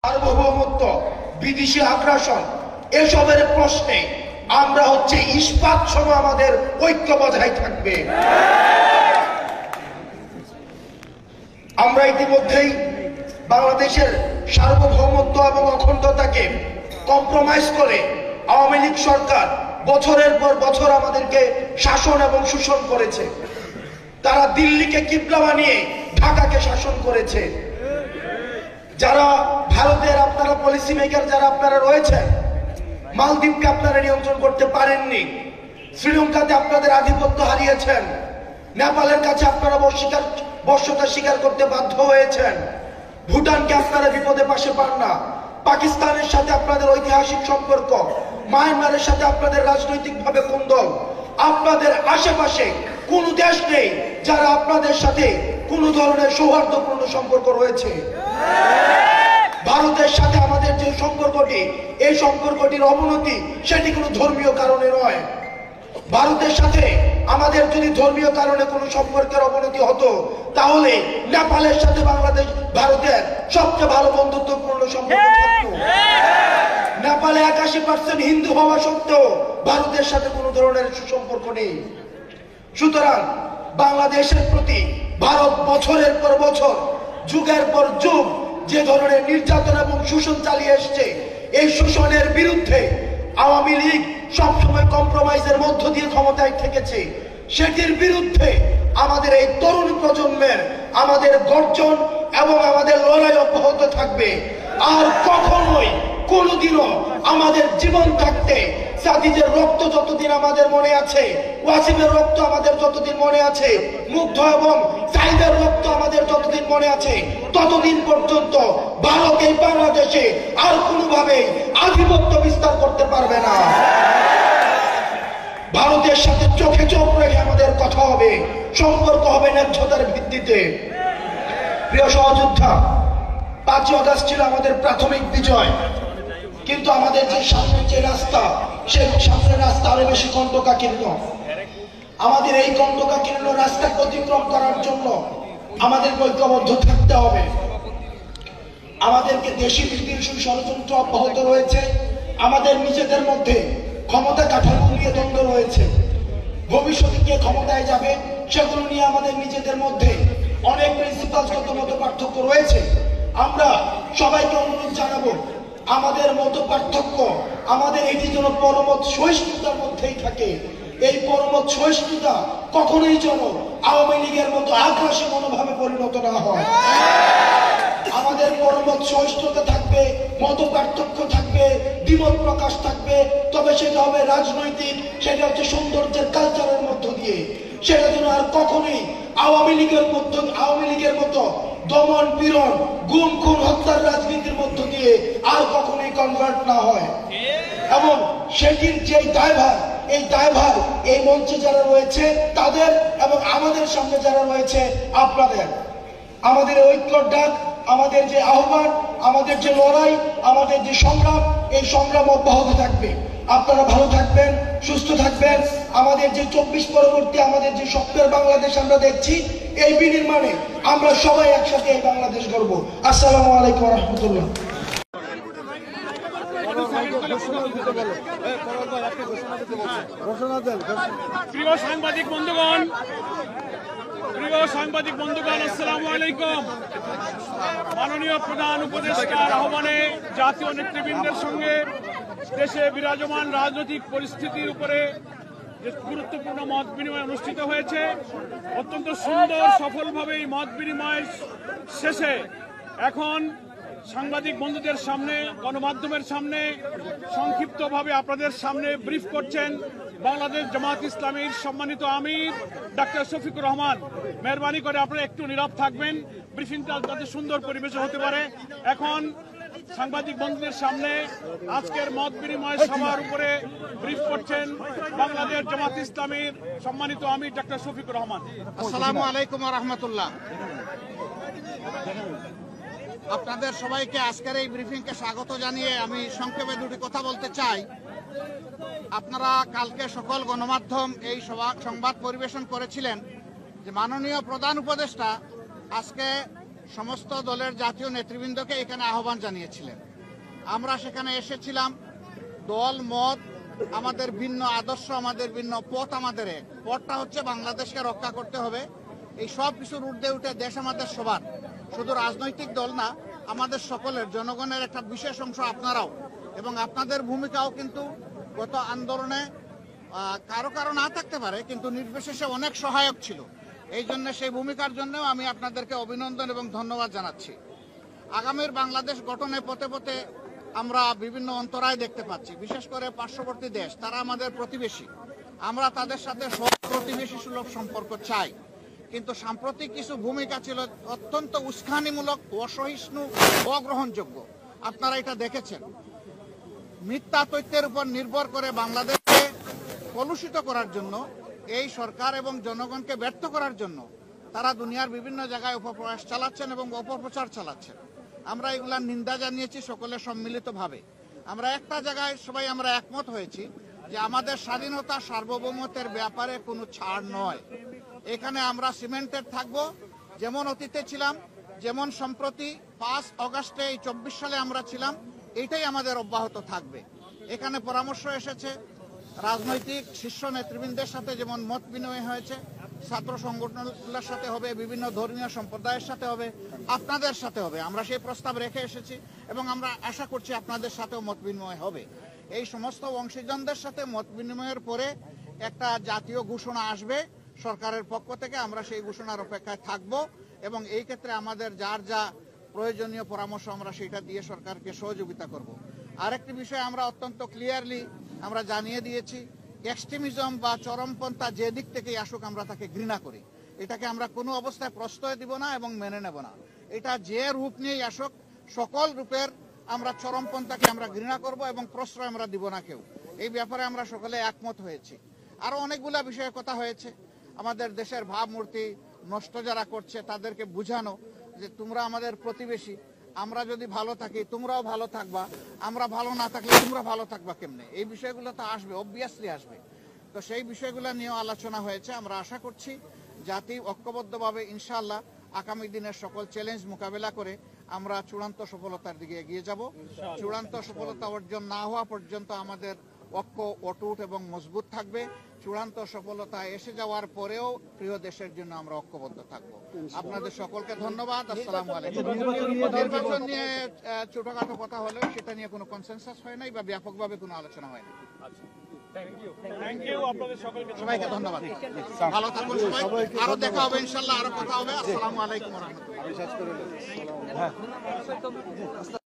সার্বভৌমত্ব, বিদেশি আগ্রাসন এসবের প্রশ্নে আমরা ইস্পাত সহ আমাদের ঐক্য বজায় থাকবে। আমরা ইতিমধ্যেই বাংলাদেশের সার্বভৌমত্ব এবং অখণ্ডতাকে কম্প্রোমাইজ করে আওয়ামী লীগ সরকার বছরের পর বছর আমাদেরকে শাসন এবং শোষণ করেছে। তারা দিল্লিকে কিবলা বানিয়ে ঢাকাকে শাসন করেছে। যারা ভারতের আপনারা পলিসি মেকার যারা আপনারা রয়েছেন, মালদ্বীপকে আপনারা নিয়ন্ত্রণ করতে পারেননি, শ্রীলঙ্কাতে আপনাদের আধিপত্য হারিয়েছেন, নেপালের কাছে আপনারা বর্ষতা স্বীকার করতে বাধ্য হয়েছেন, ভুটানকে আপনারা বিপদে পাশে পান না, পাকিস্তানের সাথে আপনাদের ঐতিহাসিক সম্পর্ক, মায়ানমারের সাথে আপনাদের রাজনৈতিকভাবে কুন্দল। আপনাদের আশেপাশে কোন দেশ নেই যারা আপনাদের সাথে কোন ধরনের সৌহার্দ্যপূর্ণ সম্পর্ক রয়েছে। ভারতের সাথে আমাদের যে সম্পর্কটি, এই সম্পর্কটির অবনতি সেটি কোনো ধর্মীয় কারণে নয়। ভারতের সাথে আমাদের যদি ধর্মীয় কারণে কোনো সম্পর্কের অবনতি হতো, তাহলে নেপালের সাথে বাংলাদেশ ভারতের সবচেয়ে ভালো বন্ধুত্বপূর্ণ সম্পর্ক থাকতো। নেপালে 81% হিন্দু হওয়া সত্ত্বেও ভারতের সাথে কোনো ধরনের সুসম্পর্ক নেই। সুতরাং বাংলাদেশের প্রতি ভারত বছরের পর বছর, যুগের পর যুগ যে ধরনের নির্যাতন এবং শোষণ চালিয়ে এসছে, এই শোষণের বিরুদ্ধে আওয়ামী লীগ সবসময় কম্প্রোমাইজের মধ্য দিয়ে ক্ষমতায় থেকেছে। সেটির বিরুদ্ধে আমাদের এই তরুণ প্রজন্মের আমাদের গর্জন এবং আমাদের লড়াই অব্যাহত থাকবে। আর কখনোই কোনোদিনও আমাদের জীবন থাকতে সাদিদের রক্ত যতদিন আমাদের মনে আছে, ওয়াসিমের রক্ত আমাদের যতদিন মনে আছে, মুগ্ধ এবং সাইদের রক্ত আমাদের যতদিন মনে আছে, ততদিন পর্যন্ত ভারত এই বাংলাদেশে আর কোনোভাবে আধিপত্য বিস্তার করতে পারবে না। ভারতের সাথে চোখে চোখ রেখে আমাদের কথা হবে, সম্পর্ক হবে ন্যায্যতার ভিত্তিতে। প্রিয় সহযোদ্ধা, 5 আগস্ট ছিল আমাদের প্রাথমিক বিজয়, কিন্তু আমাদের যে সামনের যে রাস্তা, সেই সামনের রাস্তা আরো বেশি কণ্টকাকীর্ণ। আমাদের এই কণ্টকাকীর্ণ রাস্তাকে অতিক্রম করার জন্য আমাদের ঐক্যবদ্ধ থাকতে হবে। আমাদেরকে দেশি বিদেশি ষড়যন্ত্র অব্যাহত রয়েছে, আমাদের নিজেদের মধ্যে ক্ষমতা কাঠামো নিয়ে দ্বন্দ্ব রয়েছে। ভবিষ্যতে কে ক্ষমতায় যাবে সেগুলো নিয়ে আমাদের নিজেদের মধ্যে অনেক প্রিন্সিপালসগত মত পার্থক্য রয়েছে। আমরা সবাইকে অনুরোধ জানাবো, আমাদের মত পার্থক্য আমাদের এটি যেন পরমত সহিষ্ণুতার মধ্যেই থাকে। এই পরমত সহিষ্ণুতা কখনোই যেন আওয়ামী লীগের মতো আগ্রাসী মনোভাবে পরিণত না হয়। আমাদের পরমত সহিষ্ণুতা থাকবে, মত পার্থক্য থাকবে, দ্বিমত প্রকাশ থাকবে, তবে সেটা হবে রাজনৈতিক, সেটা হচ্ছে সৌন্দর্যের কালচারের মধ্য দিয়ে। সেটা যেন আর কখনোই আওয়ামী লীগের মতো দমন পীড়ন, গুম খুন হত্যার রাজনীতির মধ্য দিয়ে আর কখনোই কনভার্ট না হয়। এবং সেটির যে দায়ভার, এই দায়ভার এই মঞ্চে যারা রয়েছে তাদের এবং আমাদের সামনে যারা রয়েছে আপনাদের। আমাদের ঐক্যর ডাক, আমাদের যে আহ্বান, আমাদের যে লড়াই, আমাদের যে সংগ্রাম, এই সংগ্রাম অব্যাহত থাকবে। আপনারা ভালো থাকবেন, সুস্থ থাকবেন। আমাদের যে 24 পরবর্তী আমাদের যে স্বপ্নের বাংলাদেশ আমরা দেখছি, এই বিনির্মাণে আমরা সবাই একসাথে এই বাংলাদেশ গড়ব। আসসালামু আলাইকুম ওয়া রাহমাতুল্লাহ। প্রিয় সাংবাদিক বন্ধুগণ, আসসালামু আলাইকুম। মাননীয় প্রধান উপদেষ্টার আহ্বানে জাতীয় নেতৃবৃন্দের সঙ্গে দেশে বিরাজমান রাজনৈতিক পরিস্থিতির উপরে গুরুত্বপূর্ণ মত বিনিময় অনুষ্ঠিত হয়েছে। অত্যন্ত সুন্দর সফলভাবে এই মত বিনিময় শেষে এখন সাংবাদিক বন্ধুদের সামনে, গণমাধ্যমের সামনে সংক্ষিপ্তভাবে আপনাদের সামনে ব্রিফ করছেন বাংলাদেশ জামাত ইসলামীর সম্মানিত আমির ডাক্তার শফিকুর রহমান। মেহরবানি করে আপনারা একটু নীরব থাকবেন, ব্রিফিংটা যাতে সুন্দর পরিবেশে হতে পারে। এখন সাংবাদিক বন্ধুদের সামনে আজকের মত বিনিময় সভার উপরে ব্রিফ করছেন বাংলাদেশ জামাত ইসলামীর সম্মানিত আমির ডাক্তার শফিকুর রহমান। আসসালামু আলাইকুম ওয়া রাহমাতুল্লাহ। আপনাদের সবাইকে আজকের এই ব্রিফিংকে স্বাগত জানিয়ে আমি সংক্ষেপে দুটি কথা বলতে চাই। আপনারা কালকে সকল গণমাধ্যম এই সংবাদ পরিবেশন করেছিলেন যে মাননীয় প্রধান উপদেষ্টা আজকে সমস্ত দলের জাতীয় নেতৃবৃন্দকে এখানে আহ্বান জানিয়েছিলেন। আমরা সেখানে এসেছিলাম। দল মত আমাদের ভিন্ন, আদর্শ আমাদের ভিন্ন, পথ আমাদের এক। পথটা হচ্ছে বাংলাদেশকে রক্ষা করতে হবে। এই সব কিছুর ঊর্ধ্বে উঠে দেশ আমাদের সবার, শুধু রাজনৈতিক দল না, আমাদের সকলের, জনগণের একটা বিশেষ অংশ আপনারাও, এবং আপনাদের ভূমিকাও কিন্তু গত আন্দোলনে কারো কারো না থাকতে পারে, কিন্তু নির্বিশেষে অনেক সহায়ক ছিল। এই জন্য সেই ভূমিকার জন্যও আমি আপনাদেরকে অভিনন্দন এবং ধন্যবাদ জানাচ্ছি। আগামীর বাংলাদেশ গঠনে পথে পথে আমরা বিভিন্ন অন্তরায় দেখতে পাচ্ছি, বিশেষ করে পার্শ্ববর্তী দেশ, তারা আমাদের প্রতিবেশী। আমরা তাদের সাথে সব প্রতিবেশী সুলভ সম্পর্ক চাই, কিন্তু সাম্প্রতিক কিছু ভূমিকা ছিল অত্যন্ত উস্কানিমূলক, অসহিষ্ণু, অগ্রহণযোগ্য। আপনারা এটা দেখেছেন। মিথ্যা তথ্যের উপর নির্ভর করে বাংলাদেশকে কলুষিত করার জন্য, এই সরকার এবং জনগণকে ব্যর্থ করার জন্য তারা দুনিয়ার বিভিন্ন জায়গায় অপপ্রয়াস চালাচ্ছেন এবং অপপ্রচার চালাচ্ছেন। আমরা এগুলার নিন্দা জানিয়েছি সকলে সম্মিলিতভাবে। আমরা একটা জায়গায় সবাই আমরা একমত হয়েছি যে আমাদের স্বাধীনতা সার্বভৌমত্বের ব্যাপারে কোনো ছাড় নয়। এখানে আমরা সিমেন্টেড থাকবো, যেমন অতীতে ছিলাম, যেমন সম্প্রতি 5 আগস্টে এই 24 সালে আমরা ছিলাম, এইটাই আমাদের অব্যাহত থাকবে। এখানে পরামর্শ এসেছে রাজনৈতিক শীর্ষ নেতৃবৃন্দের সাথে, যেমন মত বিনিময় হয়েছে, ছাত্র সংগঠনগুলোর সাথে হবে, বিভিন্ন ধর্মীয় সম্প্রদায়ের সাথে হবে, আপনাদের সাথে হবে। আমরা সেই প্রস্তাব রেখে এসেছি এবং আমরা আশা করছি আপনাদের সাথেও মত বিনিময় হবে। এই সমস্ত অংশীজনদের সাথে মত বিনিময়ের পরে একটা জাতীয় ঘোষণা আসবে সরকারের পক্ষ থেকে। আমরা সেই ঘোষণার অপেক্ষায় থাকব এবং এই ক্ষেত্রে আমাদের যার যা প্রয়োজনীয় পরামর্শ আমরা সেটা দিয়ে সরকারকে সহযোগিতা করব। আরেকটি বিষয় আমরা অত্যন্ত ক্লিয়ারলি আমরা জানিয়ে দিয়েছি, এক্সট্রিমিজম বা চরমপন্থা যে দিক থেকেই আসুক আমরা তাকে ঘৃণা করি। এটাকে আমরা কোনো অবস্থায় প্রশ্রয় দিব না এবং মেনে নেব না। এটা যে রূপ নিয়েই আসুক, সকল রূপের আমরা চরমপন্থাকে আমরা ঘৃণা করব এবং প্রশ্রয় আমরা দিব না কেউ। এই ব্যাপারে আমরা সকলে একমত হয়েছি। আরো অনেকগুলা বিষয়ে কথা হয়েছে। আমাদের দেশের ভাবমূর্তি নষ্ট যারা করছে তাদেরকে বুঝানো যে তোমরা আমাদের প্রতিবেশী, আমরা যদি ভালো থাকি তোমরাও ভালো থাকবা, আমরা ভালো না থাকলে তোমরা ভালো থাকবা কেমনে। এই বিষয়গুলো তো আসবে, অবভিয়াসলি আসবে। তো সেই বিষয়গুলো নিয়েও আলোচনা হয়েছে। আমরা আশা করছি জাতি ঐক্যবদ্ধভাবে ইনশাআল্লাহ আগামী দিনের সকল চ্যালেঞ্জ মোকাবেলা করে আমরা চূড়ান্ত সফলতার দিকে এগিয়ে যাব। চূড়ান্ত সফলতা অর্জন না হওয়া পর্যন্ত আমাদের ঐক্য অটুট এবং মজবুত থাকবে। চূড়ান্ত সফলতা এসে যাওয়ার পরেও প্রিয় দেশের জন্য আমরা ঐক্যবদ্ধ থাকব। আপনাদের সকলকে ধন্যবাদ। আসসালামু আলাইকুম। নির্বাচন নিয়ে ছোটখাটো কথা হলেও সেটা নিয়ে কোনো কনসেনসাস হয় নাই বা ব্যাপকভাবে কোনো আলোচনা হয় না। থ্যাংক ইউ আপনাদের সকলকে। সবাইকে ধন্যবাদ। ভালো থাকুন সবাই। আরো দেখা হবে ইনশাআল্লাহ, আরো কথা হবে। আসসালামু আলাইকুম ওয়া রাহমাতুল্লাহ।